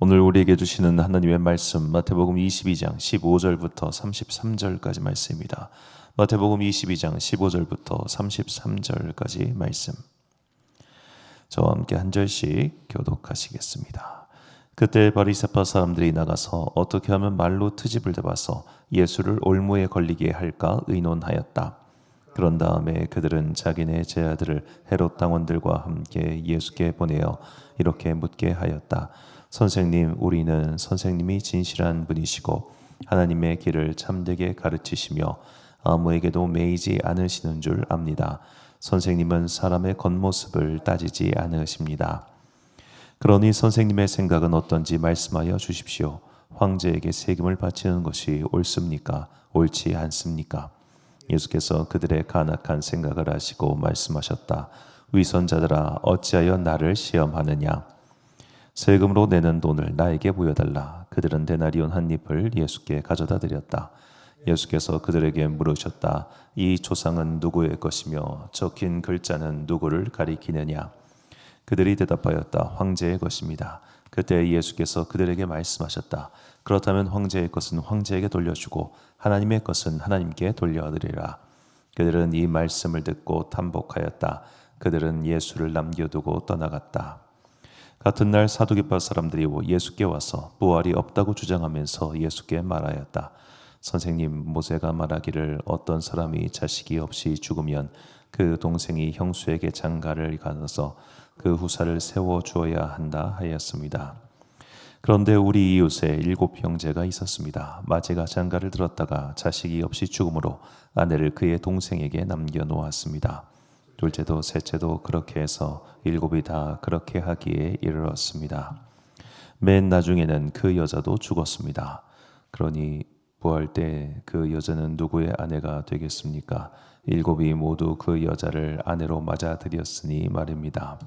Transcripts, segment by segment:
오늘 우리에게 주시는 하나님의 말씀 마태복음 22장 15절부터 33절까지 말씀입니다. 마태복음 22장 15절부터 33절까지 말씀. 저와 함께 한 절씩 교독하시겠습니다. 그때 바리새파 사람들이 나가서 어떻게 하면 말로 트집을 잡아서 예수를 올무에 걸리게 할까 의논하였다. 그런 다음에 그들은 자기네 제 아들을 헤롯 당원들과 함께 예수께 보내어 이렇게 묻게 하였다. 선생님, 우리는 선생님이 진실한 분이시고 하나님의 길을 참되게 가르치시며 아무에게도 매이지 않으시는 줄 압니다. 선생님은 사람의 겉모습을 따지지 않으십니다. 그러니 선생님의 생각은 어떤지 말씀하여 주십시오. 황제에게 세금을 바치는 것이 옳습니까? 옳지 않습니까? 예수께서 그들의 간악한 생각을 아시고 말씀하셨다. 위선자들아, 어찌하여 나를 시험하느냐? 세금으로 내는 돈을 나에게 보여달라. 그들은 데나리온 한 잎을 예수께 가져다 드렸다. 예수께서 그들에게 물으셨다. 이 조상은 누구의 것이며 적힌 글자는 누구를 가리키느냐? 그들이 대답하였다. 황제의 것입니다. 그때 예수께서 그들에게 말씀하셨다. 그렇다면 황제의 것은 황제에게 돌려주고 하나님의 것은 하나님께 돌려드리라. 그들은 이 말씀을 듣고 탄복하였다. 그들은 예수를 남겨두고 떠나갔다. 같은 날 사두개파 사람들이 예수께 와서 부활이 없다고 주장하면서 예수께 말하였다. 선생님, 모세가 말하기를 어떤 사람이 자식이 없이 죽으면 그 동생이 형수에게 장가를 가서 그 후사를 세워 주어야 한다 하였습니다. 그런데 우리 이웃에 7 형제가 있었습니다. 마제가 장가를 들었다가 자식이 없이 죽음으로 아내를 그의 동생에게 남겨 놓았습니다. 둘째도 셋째도 그렇게 해서 7이 다 그렇게 하기에 이르렀습니다. 맨 나중에는 그 여자도 죽었습니다. 그러니 부활 때 그 여자는 누구의 아내가 되겠습니까? 7이 모두 그 여자를 아내로 맞아들였으니 말입니다.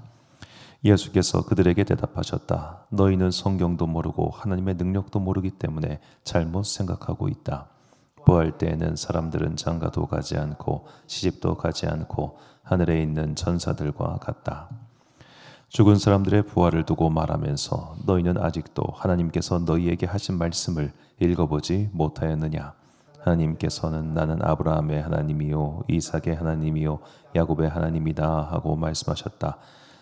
예수께서 그들에게 대답하셨다. 너희는 성경도 모르고 하나님의 능력도 모르기 때문에 잘못 생각하고 있다. 부활 때에는 사람들은 장가도 가지 않고 시집도 가지 않고 하늘에 있는 전사들과 같다. 죽은 사람들의 부활을 두고 말하면서 너희는 아직도 하나님께서 너희에게 하신 말씀을 읽어보지 못하였느냐? 하나님께서는 나는 아브라함의 하나님이요 이삭의 하나님이요 야곱의 하나님이다 하고 말씀하셨다.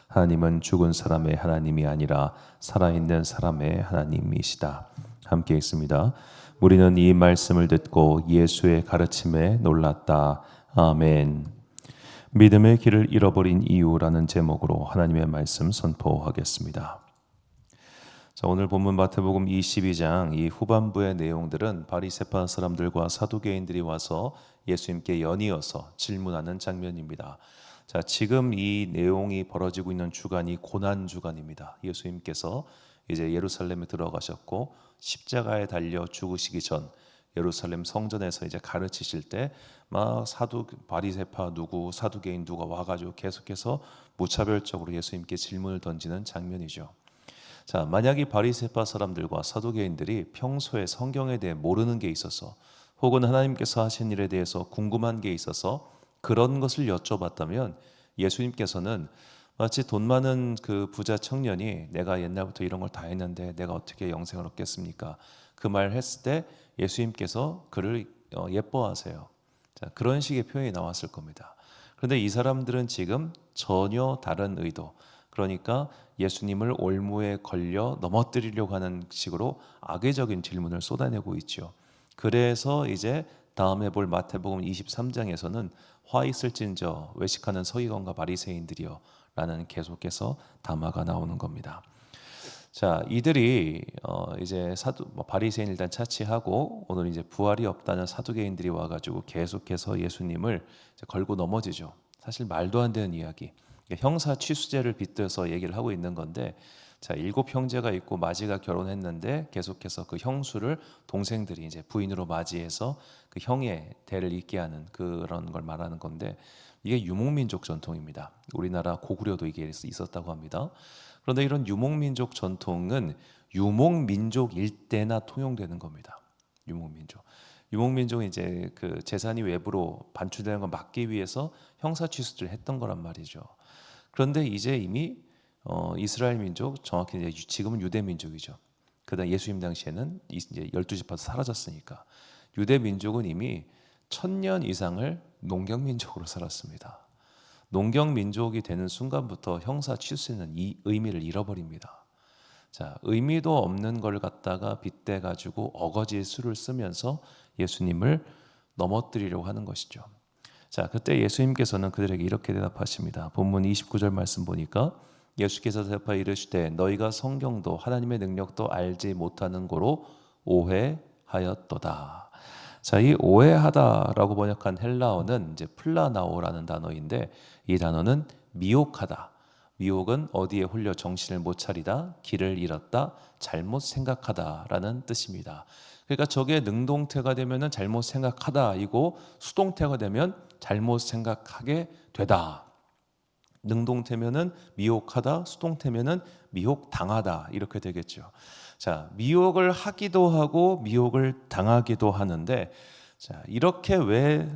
하나님은 죽은 사람의 하나님이 아니라 살아있는 사람의 하나님이시다. 함께 있습니다. 우리는 이 말씀을 듣고 예수의 가르침에 놀랐다. 아멘. 믿음의 길을 잃어버린 이유라는 제목으로 하나님의 말씀 선포하겠습니다. 자, 오늘 본문 마태복음 22장 이 후반부의 내용들은 바리새파 사람들과 사두개인들이 와서 예수님께 연이어서 질문하는 장면입니다. 자, 지금 이 내용이 벌어지고 있는 주간이 고난 주간입니다. 예수님께서 이제 예루살렘에 들어가셨고 십자가에 달려 죽으시기 전 예루살렘 성전에서 이제 가르치실 때 막 바리새파 누구 사두개인 누가 와가지고 계속해서 무차별적으로 예수님께 질문을 던지는 장면이죠. 자, 만약 이 바리새파 사람들과 사두개인들이 평소에 성경에 대해 모르는 게 있어서 혹은 하나님께서 하신 일에 대해서 궁금한 게 있어서 그런 것을 여쭤봤다면 예수님께서는 마치 돈 많은 그 부자 청년이 내가 옛날부터 이런 걸 다 했는데 내가 어떻게 영생을 얻겠습니까? 그 말 했을 때 예수님께서 그를 예뻐하세요. 자, 그런 식의 표현이 나왔을 겁니다. 그런데 이 사람들은 지금 전혀 다른 의도, 그러니까 예수님을 올무에 걸려 넘어뜨리려고 하는 식으로 악의적인 질문을 쏟아내고 있죠. 그래서 이제 다음에 볼 마태복음 23장에서는 화 있을진저 외식하는 서기관과 바리새인들이여 라는 계속해서 담화가 나오는 겁니다. 자, 이들이 이제 바리새인 일단 차치하고 오늘 이제 부활이 없다는 사두개인들이 와가지고 계속해서 예수님을 이제 걸고 넘어지죠. 사실 말도 안 되는 이야기. 형사 취수제를 빗대서 얘기를 하고 있는 건데, 자, 7 형제가 있고 마지가 결혼했는데 계속해서 그 형수를 동생들이 이제 부인으로 맞이해서 그 형의 대를 잇게 하는 그런 걸 말하는 건데, 이게 유목민족 전통입니다. 우리나라 고구려도 이게 있었다고 합니다. 그런데 이런 유목민족 전통은 유목민족일 때나 통용되는 겁니다. 유목민족. 유목민족은 이제 그 재산이 외부로 반출되는 걸 막기 위해서 형사취수를 했던 거란 말이죠. 그런데 이제 이미 이스라엘 민족, 정확히 이제 지금은 유대 민족이죠. 그다음 예수님 당시에는 이제 12지파도 사라졌으니까 유대 민족은 이미 1000년 이상을 농경 민족으로 살았습니다. 농경 민족이 되는 순간부터 형사 취수는 이 의미를 잃어버립니다. 자, 의미도 없는 걸 갖다가 빗대 가지고 어거지의 수를 쓰면서 예수님을 넘어뜨리려고 하는 것이죠. 자, 그때 예수님께서는 그들에게 이렇게 대답하십니다. 본문 29절 말씀 보니까 예수께서 대답하여 이르시되 너희가 성경도 하나님의 능력도 알지 못하는 고로 오해하였도다. 자, 이 오해하다라고 번역한 헬라어는 이제 플라나오라는 단어인데 이 단어는 미혹하다. 미혹은 어디에 홀려 정신을 못 차리다, 길을 잃었다, 잘못 생각하다라는 뜻입니다. 그러니까 저게 능동태가 되면은 잘못 생각하다이고 수동태가 되면 잘못 생각하게 되다. 능동태면은 미혹하다, 수동태면은 미혹당하다 이렇게 되겠죠. 자, 미혹을 하기도 하고 미혹을 당하기도 하는데, 자, 이렇게 왜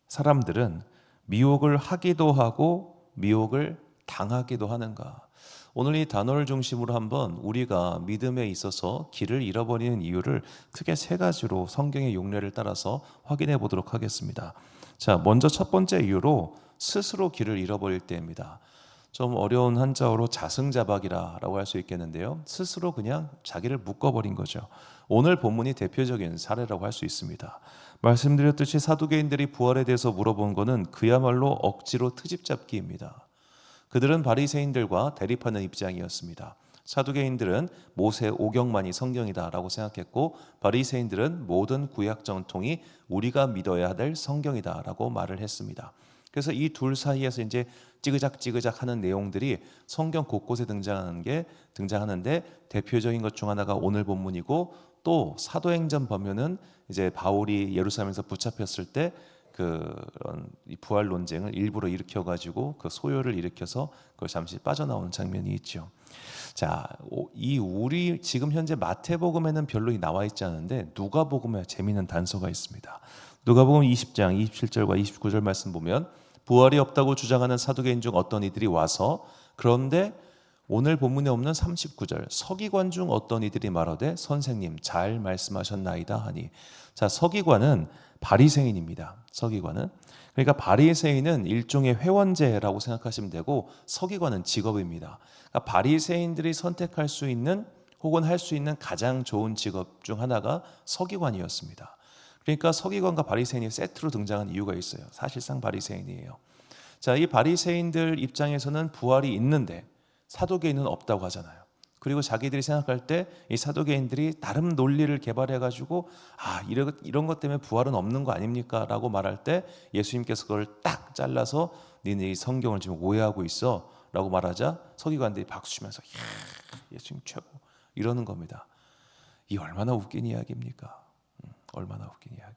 사람들은 미혹을 하기도 하고 미혹을 당하기도 하는가? 오늘 이 단어를 중심으로 한번 우리가 믿음에 있어서 길을 잃어버리는 이유를 크게 세 가지로 성경의 용례를 따라서 확인해 보도록 하겠습니다. 자, 먼저 첫 번째 이유로 스스로 길을 잃어버릴 때입니다. 좀 어려운 한자어로 자승자박이라고 할 수 있겠는데요. 스스로 그냥 자기를 묶어버린 거죠. 오늘 본문이 대표적인 사례라고 할 수 있습니다. 말씀드렸듯이 사두개인들이 부활에 대해서 물어본 것은 그야말로 억지로 트집잡기입니다. 그들은 바리새인들과 대립하는 입장이었습니다. 사두개인들은 모세 오경만이 성경이다라고 생각했고 바리새인들은 모든 구약 전통이 우리가 믿어야 될 성경이다라고 말을 했습니다. 그래서 이 둘 사이에서 이제 찌그작찌그작 하는 내용들이 성경 곳곳에 등장하는데 대표적인 것 중 하나가 오늘 본문이고 또 사도행전 보면은 이제 바울이 예루살렘에서 붙잡혔을 때 그런 부활 논쟁을 일부러 일으켜 가지고 그 소요를 일으켜서 그걸 잠시 빠져나오는 장면이 있죠. 자, 이 우리 지금 현재 마태복음에는 별로 나와 있지 않은데 누가복음에 재미있는 단서가 있습니다. 누가복음 20장 27절과 29절 말씀 보면 부활이 없다고 주장하는 사두개인 중 어떤 이들이 와서 그런데 오늘 본문에 없는 39절 서기관 중 어떤 이들이 말하되 선생님 잘 말씀하셨나이다 하니, 자, 서기관은 바리새인입니다. 서기관은 그러니까 바리새인은 일종의 회원제라고 생각하시면 되고 서기관은 직업입니다. 그러니까 바리새인들이 선택할 수 있는 혹은 할 수 있는 가장 좋은 직업 중 하나가 서기관이었습니다. 그러니까 서기관과 바리새인이 세트로 등장한 이유가 있어요. 사실상 바리새인이에요. 자, 이 바리새인들 입장에서는 부활이 있는데 사두개인은 없다고 하잖아요. 그리고 자기들이 생각할 때 이 사두개인들이 나름 논리를 개발해 가지고 이런 것 때문에 부활은 없는 거 아닙니까? 라고 말할 때 예수님께서 그걸 딱 잘라서 니네 이 성경을 지금 오해하고 있어 라고 말하자 서기관들이 박수 치면서 이야, 예수님 최고 이러는 겁니다. 이 얼마나 웃긴 이야기입니까? 얼마나 웃긴 이야기.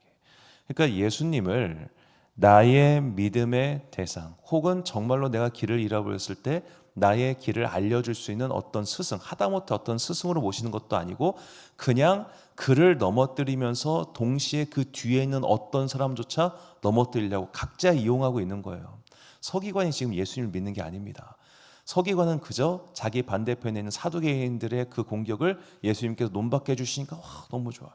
그러니까 예수님을 나의 믿음의 대상 혹은 정말로 내가 길을 잃어버렸을 때 나의 길을 알려줄 수 있는 어떤 스승, 하다못해 어떤 스승으로 모시는 것도 아니고 그냥 그를 넘어뜨리면서 동시에 그 뒤에 있는 어떤 사람조차 넘어뜨리려고 각자 이용하고 있는 거예요. 서기관이 지금 예수님을 믿는 게 아닙니다. 서기관은 그저 자기 반대편에 있는 사두개인들의 그 공격을 예수님께서 논박해 주시니까 너무 좋아.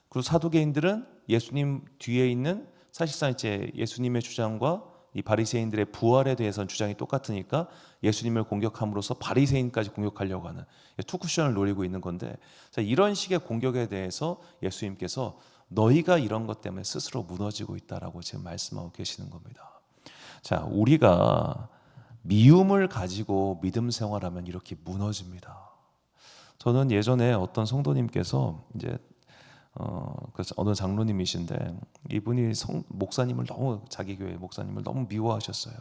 그리고 사두개인들은 예수님 뒤에 있는 사실상 이제 예수님의 주장과 이 바리새인들의 부활에 대해서는 주장이 똑같으니까 예수님을 공격함으로써 바리새인까지 공격하려고 하는 투쿠션을 노리고 있는 건데, 자, 이런 식의 공격에 대해서 예수님께서 너희가 이런 것 때문에 스스로 무너지고 있다라고 지금 말씀하고 계시는 겁니다. 자, 우리가 미움을 가지고 믿음 생활하면 이렇게 무너집니다. 저는 예전에 어떤 성도님께서 이제 그래서 어느 장로님이신데 이분이 목사님을 너무 자기 교회 목사님을 너무 미워하셨어요.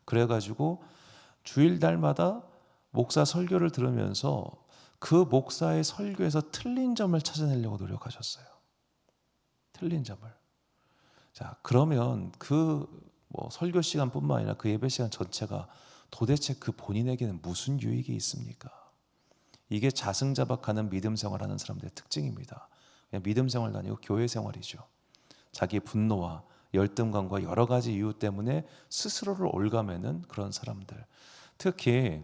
그래가지고 주일날마다 목사 설교를 들으면서 그 목사의 설교에서 틀린 점을 찾아내려고 노력하셨어요. 틀린 점을. 자, 그러면 설교 시간뿐만 아니라 그 예배 시간 전체가 도대체 그 본인에게는 무슨 유익이 있습니까? 이게 자승자박하는 믿음 생활하는 사람들의 특징입니다. 그냥 믿음 생활도 아니고 교회 생활이죠. 자기의 분노와 열등감과 여러 가지 이유 때문에 스스로를 올가매는 그런 사람들. 특히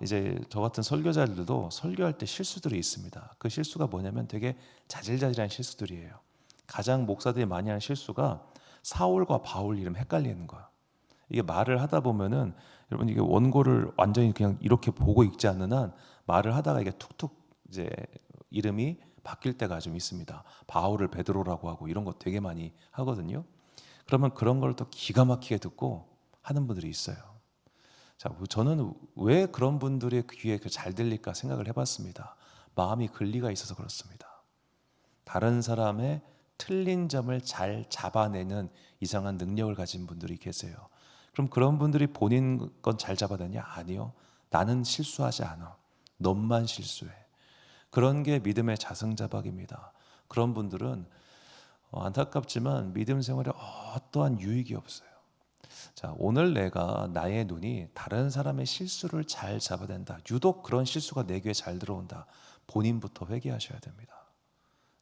이제 저 같은 설교자들도 설교할 때 실수들이 있습니다. 그 실수가 뭐냐면 되게 자질자질한 실수들이에요. 가장 목사들이 많이 하는 실수가 사울과 바울 이름 헷갈리는 거야. 이게 말을 하다 보면은 여러분 이게 원고를 완전히 그냥 이렇게 보고 읽지 않는 한 말을 하다가 이게 툭툭 이제 이름이 바뀔 때가 좀 있습니다. 바울을 베드로라고 하고 이런 거 되게 많이 하거든요. 그러면 그런 걸 또 기가 막히게 듣고 하는 분들이 있어요. 자, 저는 왜 그런 분들의 귀에 잘 들릴까 생각을 해봤습니다. 마음이 근리가 있어서 그렇습니다. 다른 사람의 틀린 점을 잘 잡아내는 이상한 능력을 가진 분들이 계세요. 그럼 그런 분들이 본인 건 잘 잡아내냐? 아니요. 나는 실수하지 않아. 너만 실수해. 그런 게 믿음의 자승자박입니다. 그런 분들은 안타깝지만 믿음 생활에 어떠한 유익이 없어요. 자, 오늘 내가 나의 눈이 다른 사람의 실수를 잘 잡아낸다. 유독 그런 실수가 내 귀에 잘 들어온다. 본인부터 회개하셔야 됩니다.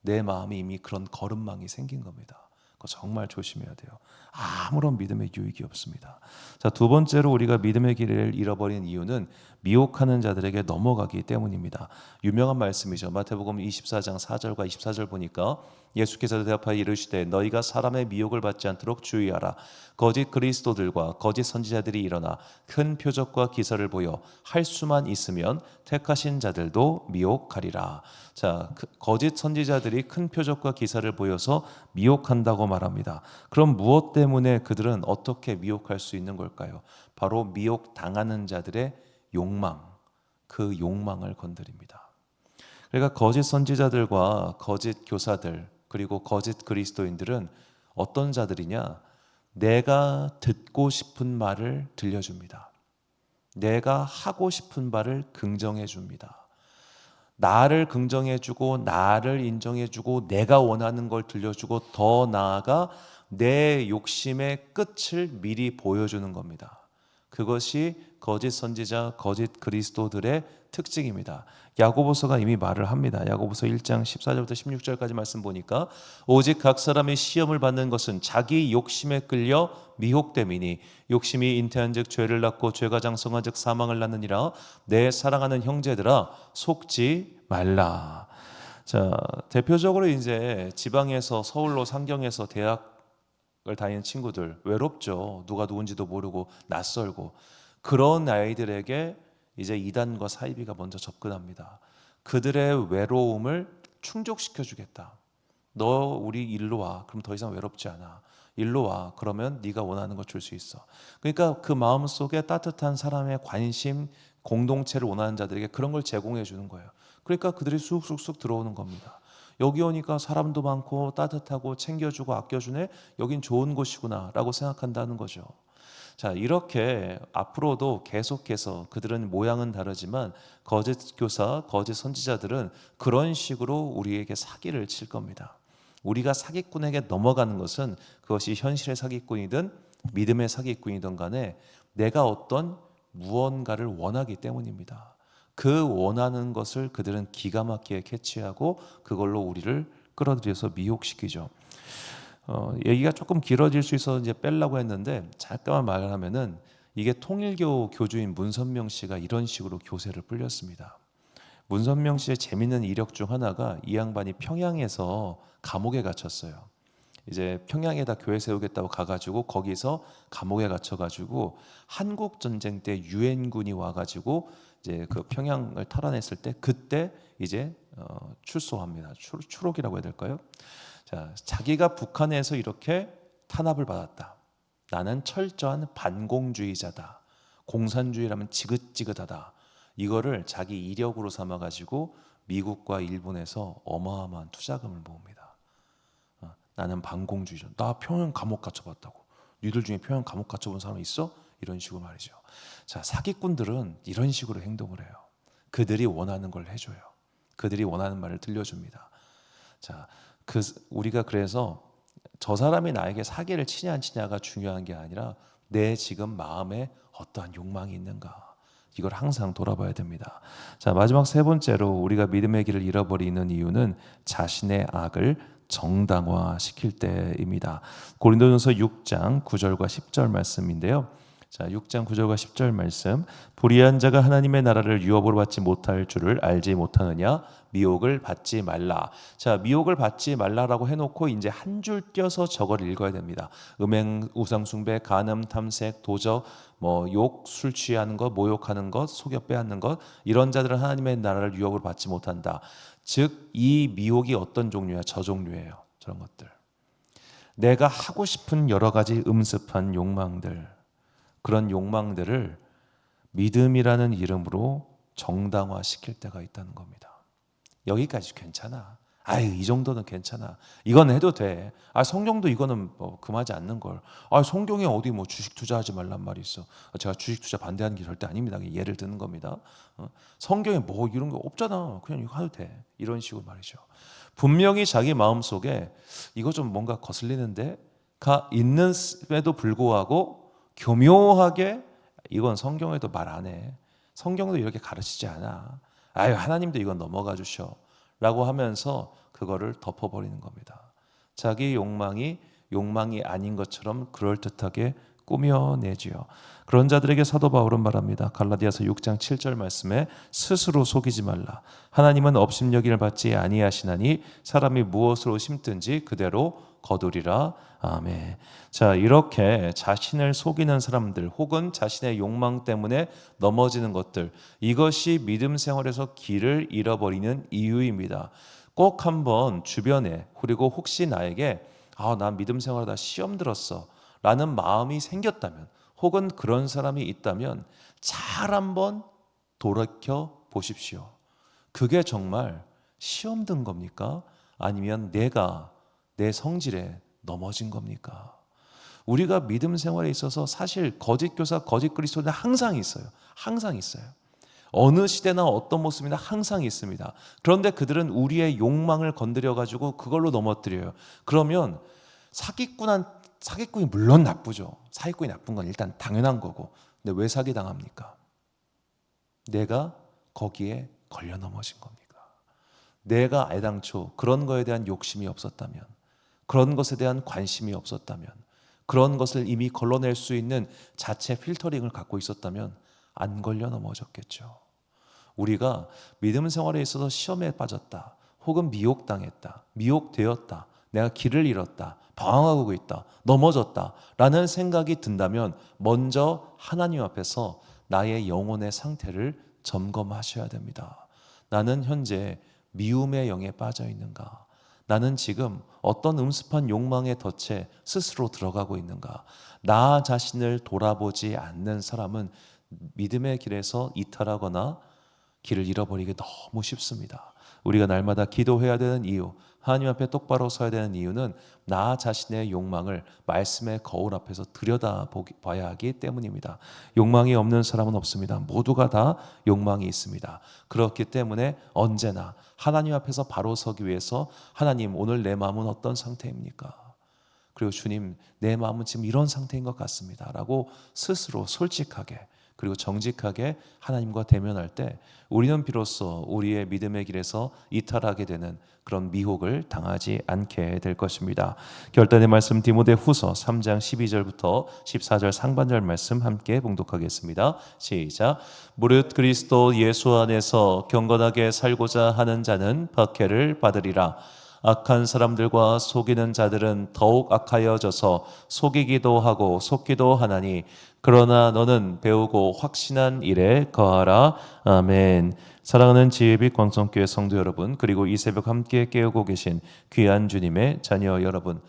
내 마음이 이미 그런 거름망이 생긴 겁니다. 그거 정말 조심해야 돼요. 아무런 믿음의 유익이 없습니다. 자, 두 번째로 우리가 믿음의 길을 잃어버린 이유는 미혹하는 자들에게 넘어가기 때문입니다. 유명한 말씀이죠. 마태복음 24장 4절과 24절 보니까 예수께서 대답하여 이르시되 너희가 사람의 미혹을 받지 않도록 주의하라. 거짓 그리스도들과 거짓 선지자들이 일어나 큰 표적과 기사를 보여 할 수만 있으면 택하신 자들도 미혹하리라. 자, 거짓 선지자들이 큰 표적과 기사를 보여서 미혹한다고 말합니다. 그럼 무엇 때문에 그들은 어떻게 미혹할 수 있는 걸까요? 바로 미혹 당하는 자들의 욕망, 그 욕망을 건드립니다. 그러니까 거짓 선지자들과 거짓 교사들 그리고 거짓 그리스도인들은 어떤 자들이냐? 내가 듣고 싶은 말을 들려줍니다. 내가 하고 싶은 말을 긍정해 줍니다. 나를 긍정해주고 나를 인정해주고 내가 원하는 걸 들려주고 더 나아가 내 욕심의 끝을 미리 보여주는 겁니다. 그것이 거짓 선지자, 거짓 그리스도들의 특징입니다. 야고보서가 이미 말을 합니다. 야고보서 1장 14절부터 16절까지 말씀 보니까 오직 각 사람이 시험을 받는 것은 자기 욕심에 끌려 미혹됨이니 욕심이 잉태한즉 죄를 낳고 죄가 장성한즉 사망을 낳느니라. 내 사랑하는 형제들아 속지 말라. 자, 대표적으로 이제 지방에서 서울로 상경해서 대학을 다니는 친구들 외롭죠. 누가 누군지도 모르고 낯설고 그런 아이들에게 이제 이단과 사이비가 먼저 접근합니다. 그들의 외로움을 충족시켜 주겠다. 너 우리 일로 와. 그럼 더 이상 외롭지 않아. 일로 와. 그러면 네가 원하는 거 줄 수 있어. 그러니까 그 마음속에 따뜻한 사람의 관심, 공동체를 원하는 자들에게 그런 걸 제공해 주는 거예요. 그러니까 그들이 쑥쑥쑥 들어오는 겁니다. 여기 오니까 사람도 많고 따뜻하고 챙겨주고 아껴주네. 여긴 좋은 곳이구나 라고 생각한다는 거죠. 자, 이렇게 앞으로도 계속해서 그들은 모양은 다르지만 거짓 교사, 거짓 선지자들은 그런 식으로 우리에게 사기를 칠 겁니다. 우리가 사기꾼에게 넘어가는 것은 그것이 현실의 사기꾼이든 믿음의 사기꾼이든 간에 내가 어떤 무언가를 원하기 때문입니다. 그 원하는 것을 그들은 기가 막히게 캐치하고 그걸로 우리를 끌어들여서 미혹시키죠. 얘기가 조금 길어질 수 있어서 이제 빼려고 했는데 잠깐만 말을 하면은 이게 통일교 교주인 문선명 씨가 이런 식으로 교세를 불렸습니다. 문선명 씨의 재밌는 이력 중 하나가 이 양반이 평양에서 감옥에 갇혔어요. 이제 평양에다 교회 세우겠다고 가가지고 거기서 감옥에 갇혀가지고 한국 전쟁 때 유엔군이 와가지고 이제 그 평양을 탈환했을 때 그때 이제 출소합니다. 추록이라고 해야 될까요? 자, 자기가 북한에서 이렇게 탄압을 받았다. 나는 철저한 반공주의자다. 공산주의라면 지긋지긋하다. 이거를 자기 이력으로 삼아가지고 미국과 일본에서 어마어마한 투자금을 모읍니다. 나는 반공주의자. 나 평양 감옥 갇혀봤다고. 니들 중에 평양 감옥 갇혀본 사람 있어? 이런 식으로 말이죠. 자, 사기꾼들은 이런 식으로 행동을 해요. 그들이 원하는 걸 해줘요. 그들이 원하는 말을 들려줍니다. 자, 우리가 그래서 저 사람이 나에게 사기를 치냐 안 치냐가 중요한 게 아니라 내 지금 마음에 어떠한 욕망이 있는가 이걸 항상 돌아봐야 됩니다. 자, 마지막 세 번째로 우리가 믿음의 길을 잃어버리는 이유는 자신의 악을 정당화시킬 때입니다. 고린도전서 6장 9절과 10절 말씀인데요. 자, 6장 9절과 10절 말씀. 불의한 자가 하나님의 나라를 유업으로 받지 못할 줄을 알지 못하느냐? 미혹을 받지 말라. 자, 미혹을 받지 말라라고 해놓고 이제 한 줄 띄어서 저걸 읽어야 됩니다. 음행, 우상숭배, 간음, 탐색, 도적, 욕, 술 취하는 것, 모욕하는 것, 속여 빼앗는 것, 이런 자들은 하나님의 나라를 유업으로 받지 못한다. 즉, 이 미혹이 어떤 종류야? 저 종류예요. 저런 것들. 내가 하고 싶은 여러 가지 음습한 욕망들, 그런 욕망들을 믿음이라는 이름으로 정당화시킬 때가 있다는 겁니다. 여기까지 괜찮아. 아유, 이 정도는 괜찮아. 이건 해도 돼. 아, 성경도 이거는 금하지 않는 걸. 아, 성경에 어디 주식 투자하지 말란 말이 있어. 제가 주식 투자 반대하는 게 절대 아닙니다. 예를 드는 겁니다. 성경에 이런 거 없잖아. 그냥 이거 해도 돼. 이런 식으로 말이죠. 분명히 자기 마음속에 이거 좀 뭔가 거슬리는데가 있는데도 불구하고 교묘하게 이건 성경에도 말 안 해. 성경도 이렇게 가르치지 않아. 아유, 하나님도 이건 넘어가 주셔. 라고 하면서 그거를 덮어버리는 겁니다. 자기 욕망이 아닌 것처럼 그럴듯하게 꾸며내지요. 그런 자들에게 사도 바울은 말합니다. 갈라디아서 6장 7절 말씀에 스스로 속이지 말라. 하나님은 업신여김을 받지 아니하시나니 사람이 무엇으로 심든지 그대로 거두리라. 아멘. 자, 이렇게 자신을 속이는 사람들 혹은 자신의 욕망 때문에 넘어지는 것들, 이것이 믿음 생활에서 길을 잃어버리는 이유입니다. 꼭 한번 주변에, 그리고 혹시 나에게 난 믿음 생활하다 시험 들었어 라는 마음이 생겼다면, 혹은 그런 사람이 있다면 잘 한번 돌이켜 보십시오. 그게 정말 시험 든 겁니까? 아니면 내가 내 성질에 넘어진 겁니까? 우리가 믿음 생활에 있어서 사실 거짓 교사, 거짓 그리스도는 항상 있어요. 항상 있어요. 어느 시대나 어떤 모습이나 항상 있습니다. 그런데 그들은 우리의 욕망을 건드려 가지고 그걸로 넘어뜨려요. 그러면 사기꾼이 물론 나쁘죠. 사기꾼이 나쁜 건 일단 당연한 거고. 근데 왜 사기 당합니까? 내가 거기에 걸려 넘어진 겁니까? 내가 애당초 그런 거에 대한 욕심이 없었다면, 그런 것에 대한 관심이 없었다면, 그런 것을 이미 걸러낼 수 있는 자체 필터링을 갖고 있었다면 안 걸려 넘어졌겠죠. 우리가 믿음 생활에 있어서 시험에 빠졌다, 혹은 미혹당했다, 미혹되었다, 내가 길을 잃었다, 방황하고 있다, 넘어졌다 라는 생각이 든다면 먼저 하나님 앞에서 나의 영혼의 상태를 점검하셔야 됩니다. 나는 현재 미움의 영에 빠져 있는가? 나는 지금 어떤 음습한 욕망의 덫에 스스로 들어가고 있는가? 나 자신을 돌아보지 않는 사람은 믿음의 길에서 이탈하거나 길을 잃어버리기 너무 쉽습니다. 우리가 날마다 기도해야 되는 이유, 하나님 앞에 똑바로 서야 되는 이유는 나 자신의 욕망을 말씀의 거울 앞에서 들여다봐야 하기 때문입니다. 욕망이 없는 사람은 없습니다. 모두가 다 욕망이 있습니다. 그렇기 때문에 언제나 하나님 앞에서 바로 서기 위해서 하나님, 오늘 내 마음은 어떤 상태입니까? 그리고 주님, 내 마음은 지금 이런 상태인 것 같습니다 라고 스스로 솔직하게 그리고 정직하게 하나님과 대면할 때 우리는 비로소 우리의 믿음의 길에서 이탈하게 되는 그런 미혹을 당하지 않게 될 것입니다. 결단의 말씀 디모데후서 3장 12절부터 14절 상반절 말씀 함께 봉독하겠습니다. 시작. 무릇 그리스도 예수 안에서 경건하게 살고자 하는 자는 박해를 받으리라. 악한 사람들과 속이는 자들은 더욱 악하여져서 속이기도 하고 속기도 하나니 그러나 너는 배우고 확신한 일에 거하라. 아멘. 사랑하는 지혜빛 광성교회 성도 여러분, 그리고 이 새벽 함께 깨우고 계신 귀한 주님의 자녀 여러분,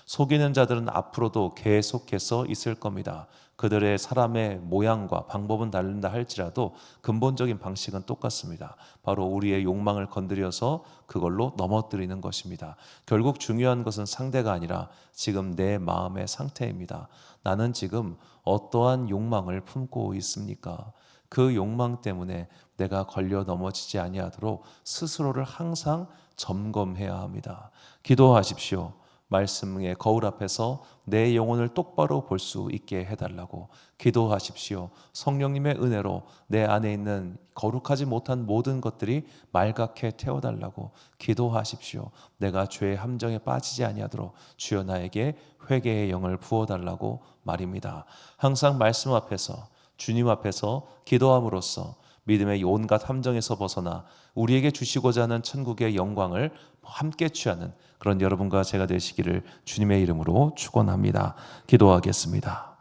속이는 자들은 앞으로도 계속해서 있을 겁니다. 그들의 사람의 모양과 방법은 다른다 할지라도 근본적인 방식은 똑같습니다. 바로 우리의 욕망을 건드려서 그걸로 넘어뜨리는 것입니다. 결국 중요한 것은 상대가 아니라 지금 내 마음의 상태입니다. 나는 지금 어떠한 욕망을 품고 있습니까? 그 욕망 때문에 내가 걸려 넘어지지 아니하도록 스스로를 항상 점검해야 합니다. 기도하십시오. 말씀의 거울 앞에서 내 영혼을 똑바로 볼 수 있게 해달라고 기도하십시오. 성령님의 은혜로 내 안에 있는 거룩하지 못한 모든 것들이 말갛게 태워달라고 기도하십시오. 내가 죄의 함정에 빠지지 아니하도록 주여 나에게 회개의 영을 부어달라고 말입니다. 항상 말씀 앞에서, 주님 앞에서 기도함으로써 믿음의 온갖 함정에서 벗어나 우리에게 주시고자 하는 천국의 영광을 함께 취하는 그런 여러분과 제가 되시기를 주님의 이름으로 축원합니다. 기도하겠습니다.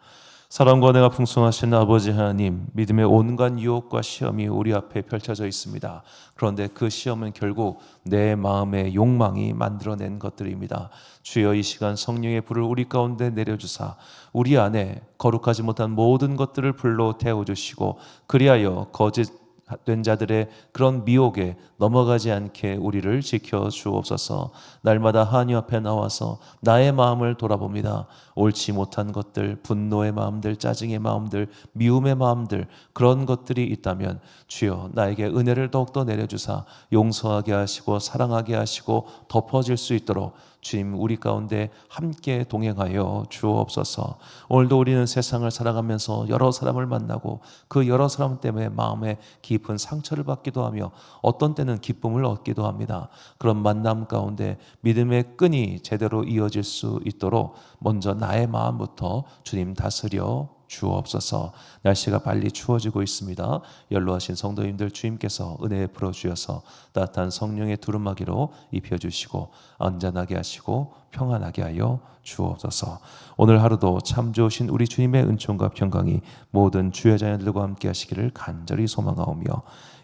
사랑과 은혜가 풍성하신 아버지 하나님, 믿음의 온갖 유혹과 시험이 우리 앞에 펼쳐져 있습니다. 그런데 그 시험은 결국 내 마음의 욕망이 만들어낸 것들입니다. 주여, 이 시간 성령의 불을 우리 가운데 내려주사 우리 안에 거룩하지 못한 모든 것들을 불로 태워주시고, 그리하여 거짓된 자들의 그런 미혹에 넘어가지 않게 우리를 지켜 주옵소서. 날마다 하나님 앞에 나와서 나의 마음을 돌아봅니다. 옳지 못한 것들, 분노의 마음들, 짜증의 마음들, 미움의 마음들, 그런 것들이 있다면 주여 나에게 은혜를 더욱더 내려주사 용서하게 하시고 사랑하게 하시고 덮어질 수 있도록 주님 우리 가운데 함께 동행하여 주옵소서. 오늘도 우리는 세상을 살아가면서 여러 사람을 만나고 그 여러 사람 때문에 마음에 깊은 상처를 받기도 하며 어떤 때는 기쁨을 얻기도 합니다. 그런 만남 가운데 믿음의 끈이 제대로 이어질 수 있도록 먼저 나의 마음부터 주님 다스려 주옵소서. 날씨가 빨리 추워지고 있습니다. 연로하신 성도님들 주님께서 은혜 풀어주셔서 따뜻한 성령의 두루마기로 입혀주시고 안전하게 하시고 평안하게 하여 주옵소서. 오늘 하루도 참 좋으신 우리 주님의 은총과 평강이 모든 주의 자녀들과 함께 하시기를 간절히 소망하오며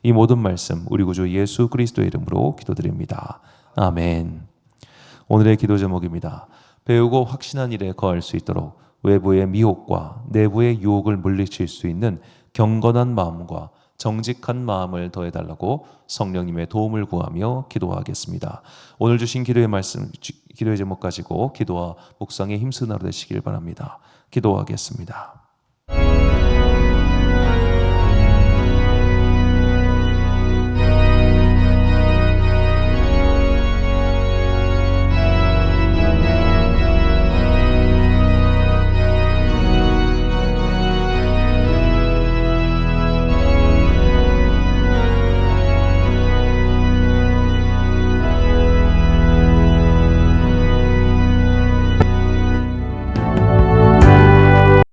이 모든 말씀 우리 구주 예수 그리스도의 이름으로 기도드립니다. 아멘. 오늘의 기도 제목입니다. 배우고 확신한 일에 거할 수 있도록 외부의 미혹과 내부의 유혹을 물리칠 수 있는 경건한 마음과 정직한 마음을 더해달라고 성령님의 도움을 구하며 기도하겠습니다. 오늘 주신 기도의 말씀, 기도의 제목 가지고 기도와 묵상에 힘쓰는 하루 되시길 바랍니다. 기도하겠습니다.